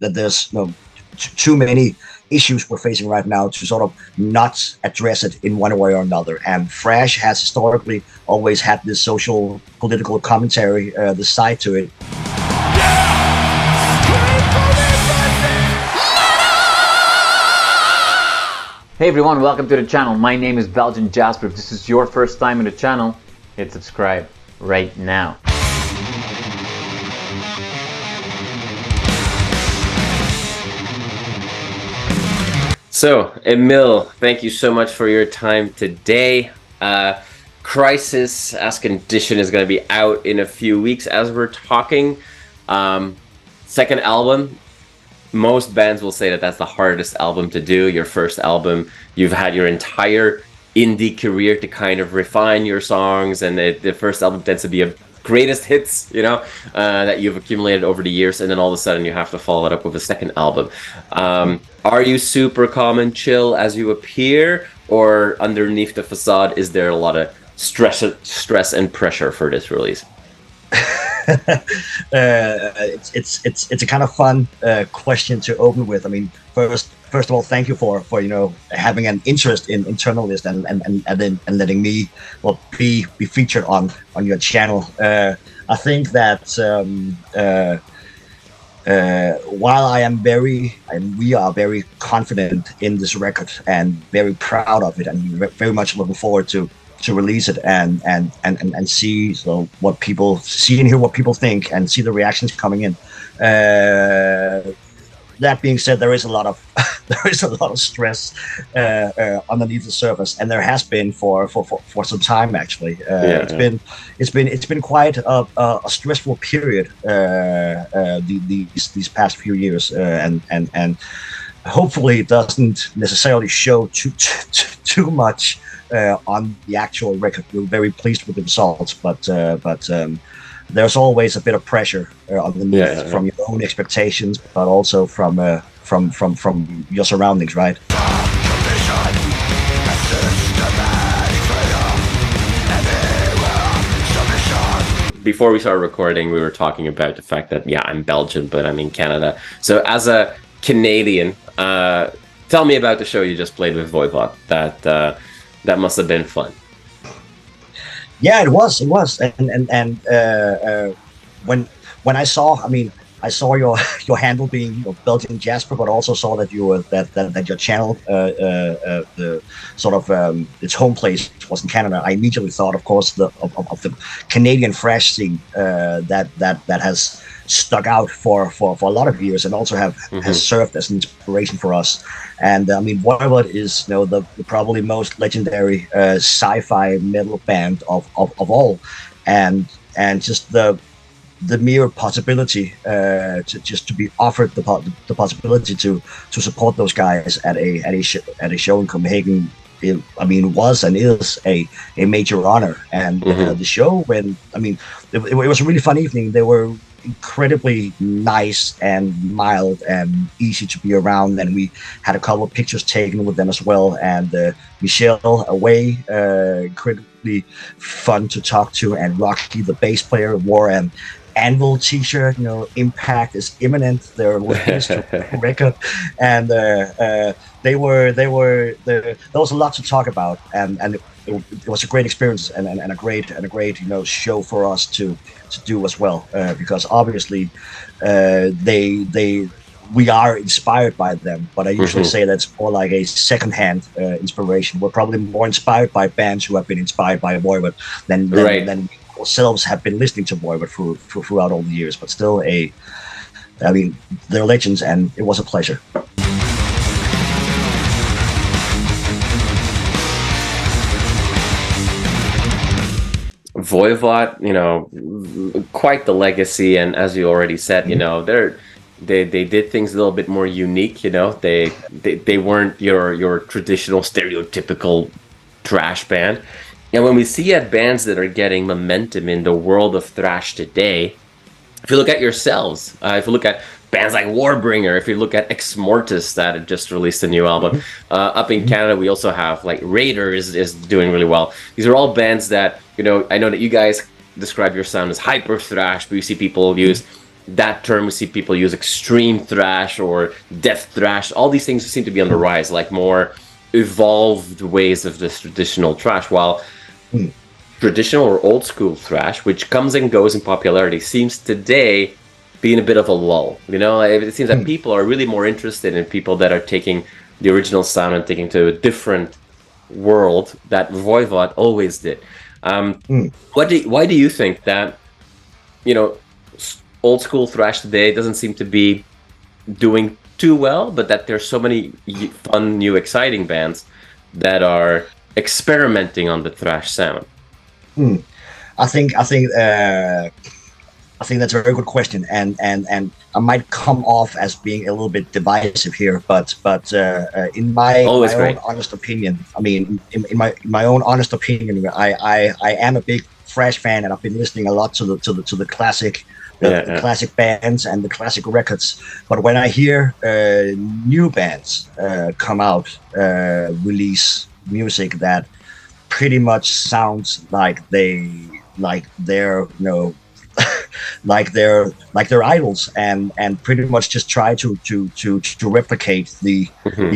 that there's too many issues we're facing right now to sort of not address it in one way or another. And thrash has historically always had this social political commentary, the side to it. Hey everyone, welcome to the channel. My name is Belgian Jasper. If this is your first time in the channel, hit subscribe right now. So, Emil, thank you so much for your time today. Crisis as Condition is going to be out in a few weeks as we're talking. Second album. Most bands will say that that's the hardest album to do. Your first album, you've had your entire indie career to kind of refine your songs, and the first album tends to be a greatest hits, that you've accumulated over the years, and then all of a sudden you have to follow it up with a second album. Are you super calm and chill as you appear, or underneath the facade is there a lot of stress and pressure for this release? It's a kind of fun question to open with. I mean, first of all, thank you for having an interest in Internalist and letting me be featured on your channel. I think that while we are very confident in this record and very proud of it, and very much looking forward to release it and see what people see and hear what people think and see the reactions coming in. That being said, there is a lot of stress underneath the surface, and there has been for some time actually. It's been quite a stressful period these past few years, and hopefully it doesn't necessarily show too much on the actual record. We're very pleased with the results, but there's always a bit of pressure underneath from your own expectations, but also from your surroundings, right? Before we started recording, we were talking about the fact that I'm Belgian, but I'm in Canada. So as a Canadian, tell me about the show you just played with Voivod. That must have been fun. Yeah, it was, and when I saw your handle being Belgian Jasper, but also saw that you were that your channel, the sort of its home place was in Canada. I immediately thought, of course, of the Canadian thrash scene that has stuck out for a lot of years, and also has served as an inspiration for us. And I mean, Voivod is the probably most legendary sci-fi metal band of all, and just the mere possibility to be offered the possibility to support those guys at a show in Copenhagen, was and is a major honor. And the show, it was a really fun evening. They were incredibly nice and mild and easy to be around, and we had a couple of pictures taken with them as well. And Michelle Away, incredibly fun to talk to, and Rocky, the bass player, wore an Anvil t-shirt, impact is imminent, their latest record, and there was a lot to talk about, and it was a great experience and a great show for us to do as well, because obviously we are inspired by them, but I usually say that's more like a second-hand inspiration. We're probably more inspired by bands who have been inspired by Voivod than we ourselves have been listening to Voivod throughout all the years. But still, they're legends, and it was a pleasure. Voivod, quite the legacy, and as you already said, they did things a little bit more unique. They weren't your traditional stereotypical thrash band. And when we see bands that are getting momentum in the world of thrash today, if you look at yourselves, if you look at bands like Warbringer, if you look at Ex Mortis that had just released a new album, up in Canada we also have like Raider is doing really well. These are all bands that I know that you guys describe your sound as hyper thrash, but you see people use that term we see people use extreme thrash or death thrash. All these things seem to be on the rise, like more evolved ways of this traditional thrash, while traditional or old school thrash, which comes and goes in popularity, seems today be in a bit of a lull. You know, it seems that people are really more interested in people that are taking the original sound and taking to a different world that Voivod always did. Why do you think that, you know, old school thrash today doesn't seem to be doing too well, but that there's so many fun, new, exciting bands that are experimenting on the thrash sound? I think that's a very good question, and I might come off as being a little bit divisive here, but in my own honest opinion, I mean, in my own honest opinion, I am a big thrash fan, and I've been listening a lot to the classic. The classic bands and the classic records, but when I hear new bands come out, release music that pretty much sounds like they're you know like they're idols, and pretty much just try to replicate the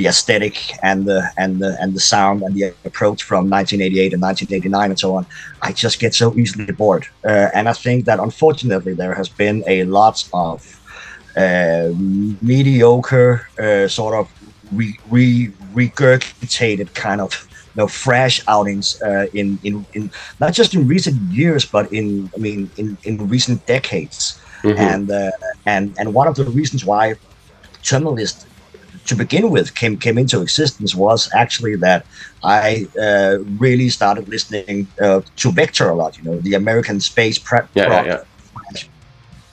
aesthetic and the sound and the approach from 1988 and 1989 and so on, I just get so easily bored. And I think that unfortunately there has been a lot of mediocre sort of regurgitated kind of thrash outings in not just in recent years, but in recent decades. And one of the reasons why Terminalist to begin with came into existence was actually that I really started listening to Vector a lot. You know, the American space prep rock,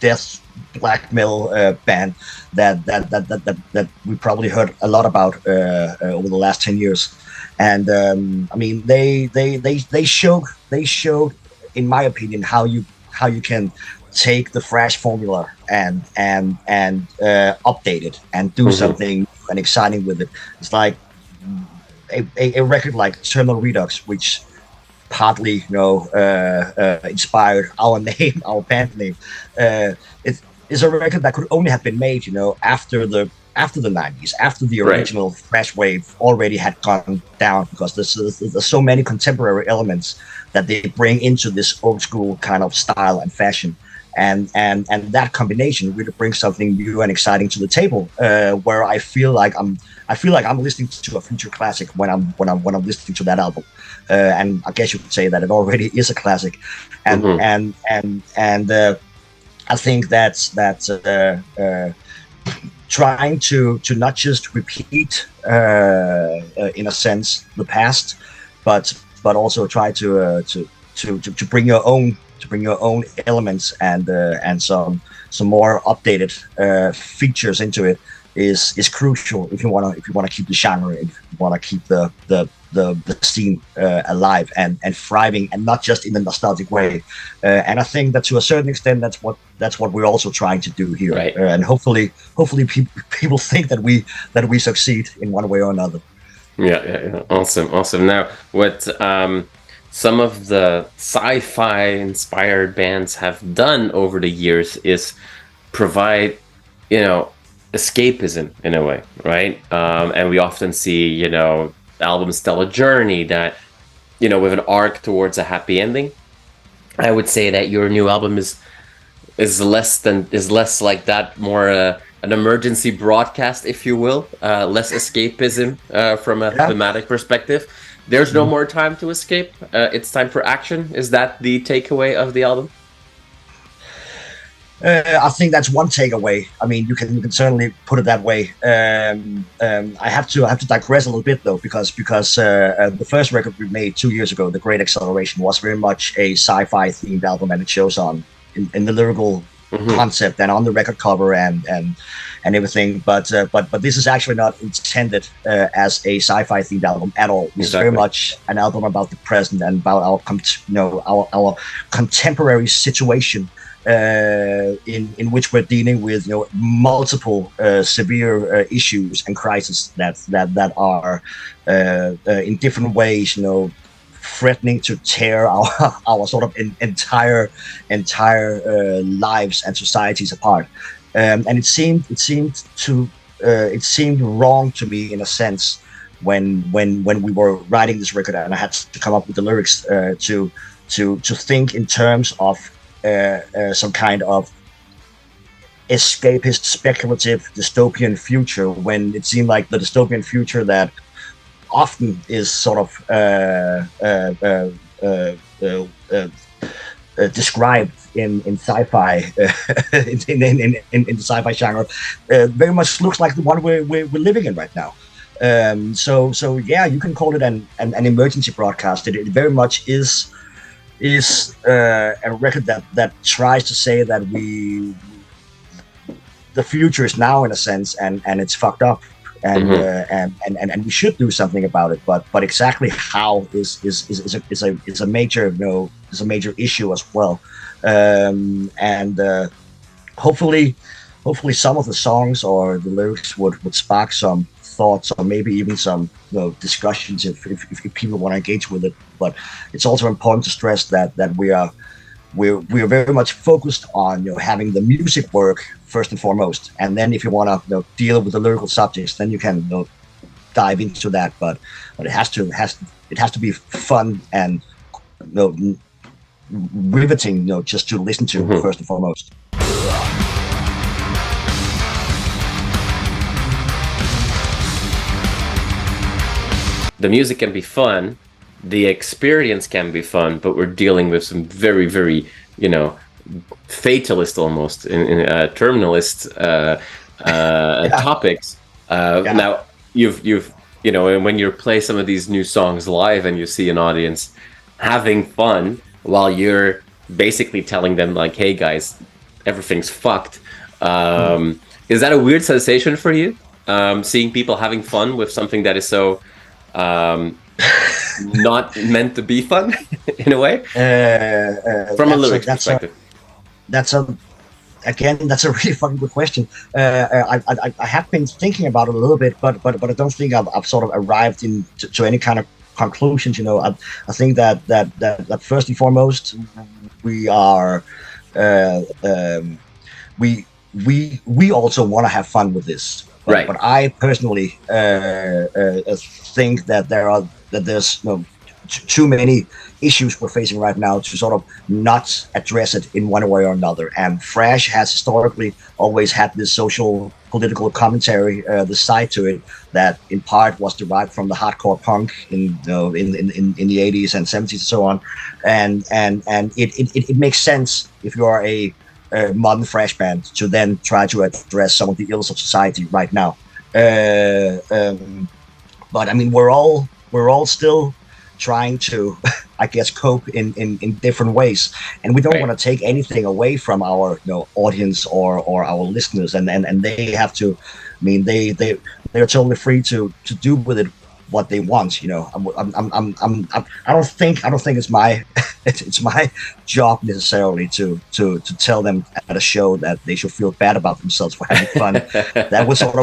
death black metal band that we probably heard a lot about over the last 10 years. And I mean, they showed, in my opinion, how you can take the thrash formula and update it and do something new and exciting with it. It's like a record like Terminal Redux, which partly inspired our name, our band name. It is a record that could only have been made, after the 90s, after the original thrash wave already had gone down, because there's so many contemporary elements that they bring into this old school kind of style and fashion, and that combination really brings something new and exciting to the table, where I feel like I'm listening to a future classic when I'm listening to that album, and I guess you could say that it already is a classic, and I think that's trying to not just repeat in a sense the past, but also try to bring your own elements and some more updated features into it is crucial if you want to keep the genre, if you want to keep the scene alive and thriving, and not just in a nostalgic way. And I think that to a certain extent that's what we're also trying to do here, and hopefully people think that we succeed in one way or another. Yeah. Awesome. Now, what some of the sci-fi inspired bands have done over the years is provide, escapism in a way, right? And we often see, albums tell a journey that, with an arc towards a happy ending. I would say that your new album is less like that, more an emergency broadcast, if you will, less escapism from a thematic perspective. There's no more time to escape. It's time for action. Is that the takeaway of the album? I think that's one takeaway. I mean, you can certainly put it that way. I have to digress a little bit though, because the first record we made 2 years ago, The Great Acceleration, was very much a sci-fi themed album, and it shows on in the lyrical concept and on the record cover and everything. But this is actually not intended as a sci-fi themed album at all. It's very much an album about the present and about our contemporary situation, in which we're dealing with multiple severe issues and crises that are in different ways threatening to tear our our sort of entire lives and societies apart. And it seemed wrong to me in a sense when we were writing this record, and I had to come up with the lyrics to think in terms of some kind of escapist, speculative, dystopian future, when it seemed like the dystopian future that often is sort of described in sci-fi, in the sci-fi genre, very much looks like the one we're living in right now. So yeah, you can call it an emergency broadcast. It very much is a record that tries to say that the future is now, in a sense, and it's fucked up, and we should do something about it. But exactly how is a major is a major issue as well. Hopefully some of the songs or the lyrics would spark some thoughts, or maybe even some discussions if people want to engage with it. But it's also important to stress that we're very much focused on having the music work first and foremost, and then if you want to deal with the lyrical subjects, then you can dive into that. But it has to be fun and riveting, just to listen to first and foremost. The music can be fun, the experience can be fun, but we're dealing with some very, very, fatalist almost in terminalist topics. Now you've when you play some of these new songs live and you see an audience having fun while you're basically telling them like, hey guys, everything's fucked. Is that a weird sensation for you? Seeing people having fun with something that is so not meant to be fun in a way? From a lyrics perspective. That's a really fucking good question. I have been thinking about it a little bit, but I don't think I've sort of arrived to any kind of conclusions. I think that first and foremost we are we also want to have fun with this. Right. But I personally think that there's too many issues we're facing right now to sort of not address it in one way or another. And thrash has historically always had this social political commentary, the side to it that in part was derived from the hardcore punk in the 80s and 70s and so on. And it makes sense if you are a modern thrash band to then try to address some of the ills of society right now. But I mean, we're all still trying to, I guess, cope in different ways, and we don't want to take anything away from our audience or our listeners, and they have to. I mean, they're totally free to do with it what they want. I don't think it's my it's my job necessarily to tell them at a show that they should feel bad about themselves for having fun. That would sort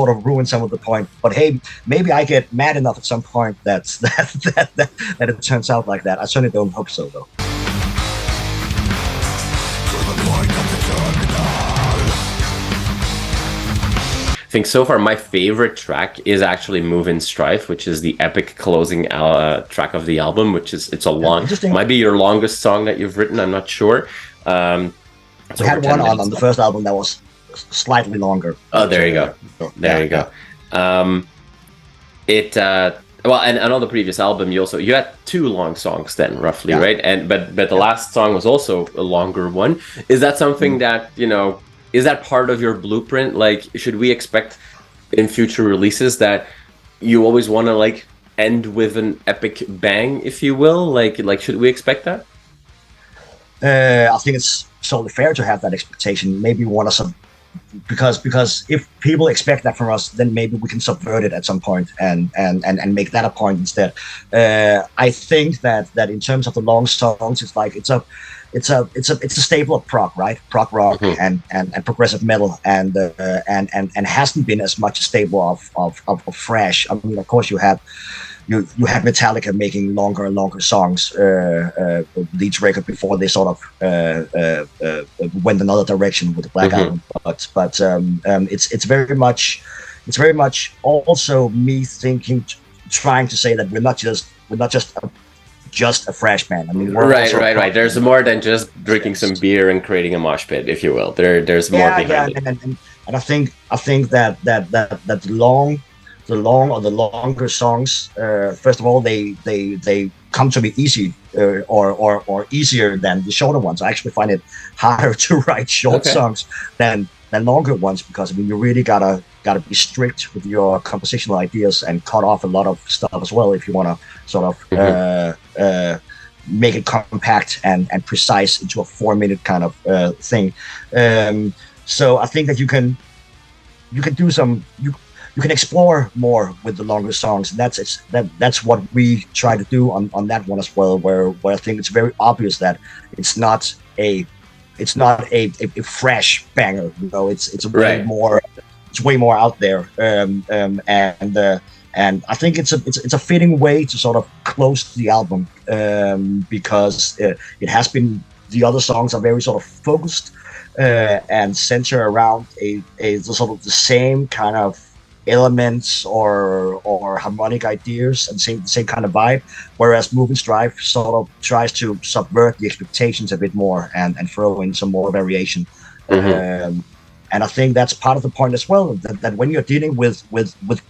of ruin some of the point. But hey, maybe I get mad enough at some point that it turns out like that. I certainly don't hope so, though. I think so far my favorite track is actually Move in Strife, which is the epic closing track of the album, it's a long, might be your longest song that you've written, I'm not sure. We had one on the first album that was slightly longer. Oh, there you go. There you go. Well, and on the previous album, you had 2 long songs then, roughly, right? But the last song was also a longer one. Is that something that, is that part of your blueprint? Like, should we expect in future releases that you always want to like end with an epic bang, if you will? Like should we expect that? I think it's totally fair to have that expectation. Maybe we want to because if people expect that from us, then maybe we can subvert it at some point and make that a point instead. I think that in terms of the long songs, it's like it's a staple of prog, right? Prog rock and progressive metal, and hasn't been as much a staple of thrash. I mean, of course, you have you had Metallica making longer and longer songs with each record before they sort of went another direction with the Black Album. But it's very much also me thinking, trying to say that we're not just a thrash band. I mean, right. There's more than just drinking some beer and creating a mosh pit, if you will. There's more behind it. And I think that the longer songs, first of all, they come to be easy or easier than the shorter ones. I actually find it harder to write short songs than longer ones, because I mean, you really gotta be strict with your compositional ideas and cut off a lot of stuff as well if you want to sort of make it compact and precise into a 4-minute kind of thing. So I think that you can do you can explore more with the longer songs. That's what we try to do on that one as well, where I think it's very obvious that it's not a fresh banger. You know, it's way more. It's way more out there, and I think it's a fitting way to sort of close the album, because it has been, the other songs are very sort of focused and center around a sort of the same kind of elements or harmonic ideas and same kind of vibe, whereas Move and Strive sort of tries to subvert the expectations a bit more and throw in some more variation. And I think that's part of the point as well, that when you're dealing with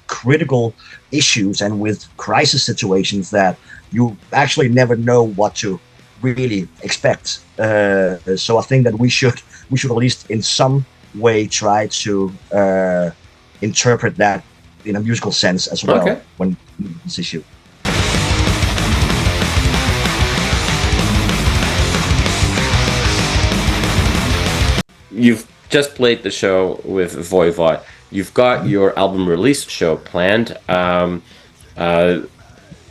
critical issues and with crisis situations, that you actually never know what to really expect. So I think that we should at least in some way try to interpret that in a musical sense as well when this issue. You've just played the show with Voivod. You've got your album release show planned. Tell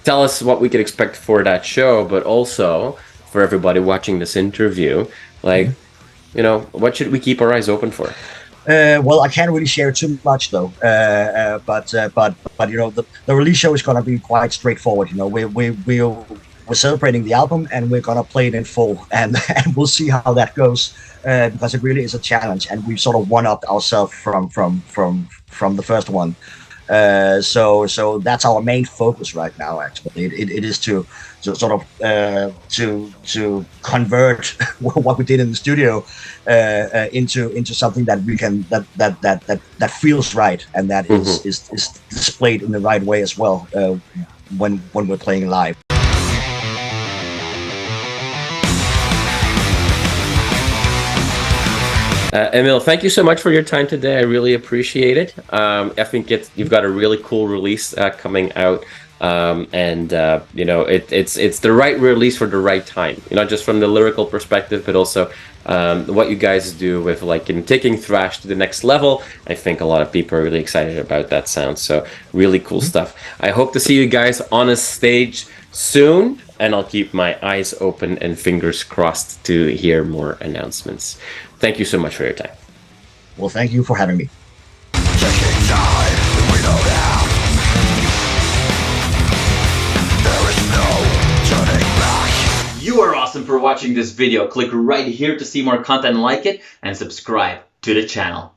us what we could expect for that show, but also for everybody watching this interview, like, you know, what should we keep our eyes open for? Well, I can't really share too much though. But you know, the release show is going to be quite straightforward. You know, we're celebrating the album and we're going to play it in full, and we'll see how that goes. Because it really is a challenge, and we've sort of one-upped ourselves from the first one. So that's our main focus right now. Actually, it is to sort of to convert what we did in the studio into something that we can that feels right, and that is displayed in the right way as well when we're playing live. Emil, thank you so much for your time today. I really appreciate it. I think you've got a really cool release coming out, and you know, it's the right release for the right time. You know, just from the lyrical perspective, but also what you guys do with, like, in taking thrash to the next level. I think a lot of people are really excited about that sound. So really cool stuff. I hope to see you guys on a stage soon, and I'll keep my eyes open and fingers crossed to hear more announcements. Thank you so much for your time. Well, thank you for having me. You are awesome for watching this video. Click right here to see more content like it and subscribe to the channel.